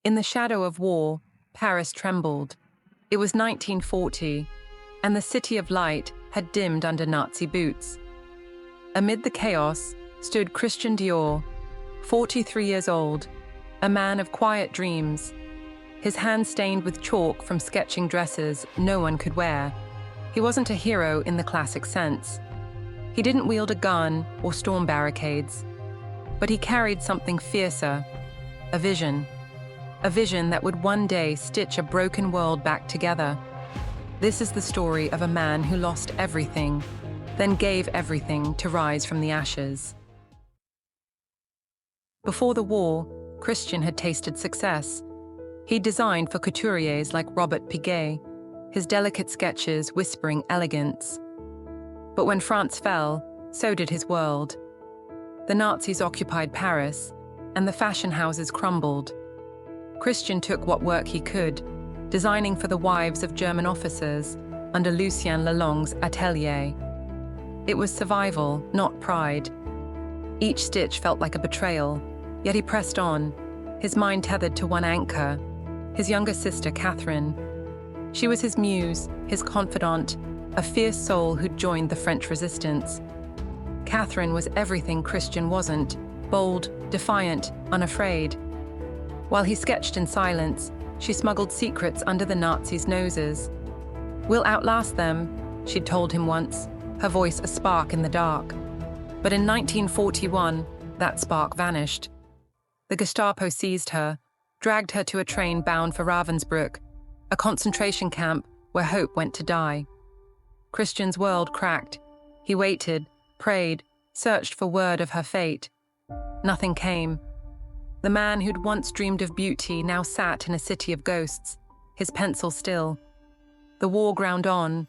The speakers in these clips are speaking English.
In the shadow of war, Paris trembled. It was 1940, and the City of Light had dimmed under Nazi boots. Amid the chaos stood Christian Dior, 43 years old, a man of quiet dreams, his hands stained with chalk from sketching dresses no one could wear. He wasn't a hero in the classic sense. He didn't wield a gun or storm barricades, but he carried something fiercer, a vision that would one day stitch a broken world back together. This is the story of a man who lost everything, then gave everything to rise from the ashes. Before the war, Christian had tasted success. He designed for couturiers like Robert Piguet, his delicate sketches whispering elegance. But when France fell, so did his world. The Nazis occupied Paris, and the fashion houses crumbled. Christian took what work he could, designing for the wives of German officers under Lucien Lelong's atelier. It was survival, not pride. Each stitch felt like a betrayal, yet he pressed on, his mind tethered to one anchor, his younger sister, Catherine. She was his muse, his confidant, a fierce soul who'd joined the French resistance. Catherine was everything Christian wasn't, bold, defiant, unafraid. While he sketched in silence, she smuggled secrets under the Nazis' noses. "We'll outlast them," she'd told him once, her voice a spark in the dark. But in 1941, that spark vanished. The Gestapo seized her, dragged her to a train bound for Ravensbrück, a concentration camp where hope went to die. Christian's world cracked. He waited, prayed, searched for word of her fate. Nothing came. The man who'd once dreamed of beauty now sat in a city of ghosts, his pencil still. The war ground on,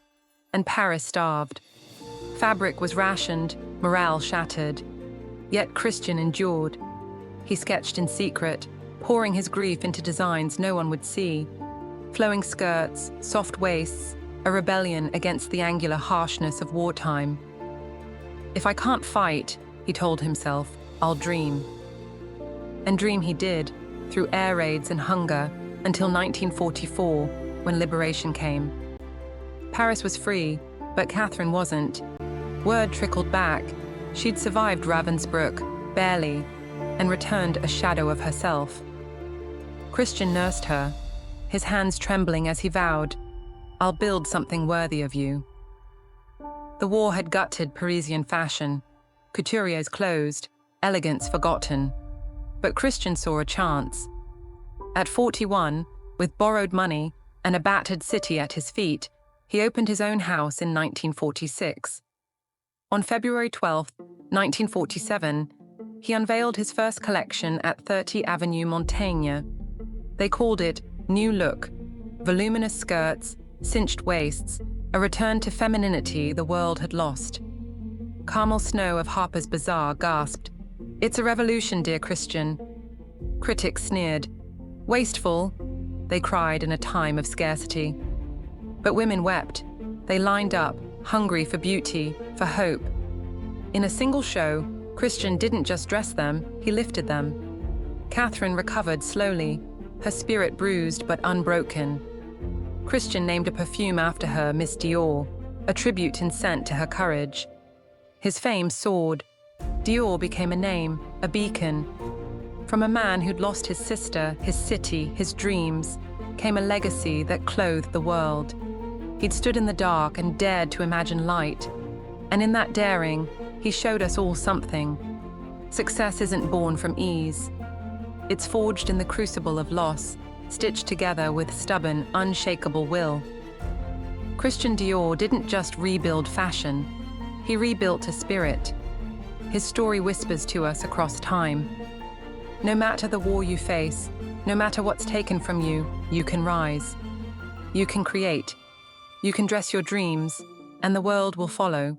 and Paris starved. Fabric was rationed, morale shattered. Yet Christian endured. He sketched in secret, pouring his grief into designs no one would see. Flowing skirts, soft waists, a rebellion against the angular harshness of wartime. "If I can't fight," he told himself, "I'll dream." And dream he did, through air raids and hunger, until 1944, when liberation came. Paris was free, but Catherine wasn't. Word trickled back. She'd survived Ravensbrück, barely, and returned a shadow of herself. Christian nursed her, his hands trembling as he vowed, "I'll build something worthy of you." The war had gutted Parisian fashion. Couturiers closed, elegance forgotten. But Christian saw a chance. At 41, with borrowed money and a battered city at his feet, he opened his own house in 1946. On February 12, 1947, he unveiled his first collection at 30 Avenue Montaigne. They called it New Look, voluminous skirts, cinched waists, a return to femininity the world had lost. Carmel Snow of Harper's Bazaar gasped, "It's a revolution, dear Christian." Critics sneered. "Wasteful," they cried in a time of scarcity. But women wept. They lined up, hungry for beauty, for hope. In a single show, Christian didn't just dress them, he lifted them. Catherine recovered slowly, her spirit bruised but unbroken. Christian named a perfume after her, Miss Dior, a tribute in scent to her courage. His fame soared. Dior became a name, a beacon. From a man who'd lost his sister, his city, his dreams, came a legacy that clothed the world. He'd stood in the dark and dared to imagine light. And in that daring, he showed us all something. Success isn't born from ease. It's forged in the crucible of loss, stitched together with stubborn, unshakable will. Christian Dior didn't just rebuild fashion. He rebuilt a spirit. His story whispers to us across time. No matter the war you face, no matter what's taken from you, you can rise. You can create. You can dress your dreams, and the world will follow.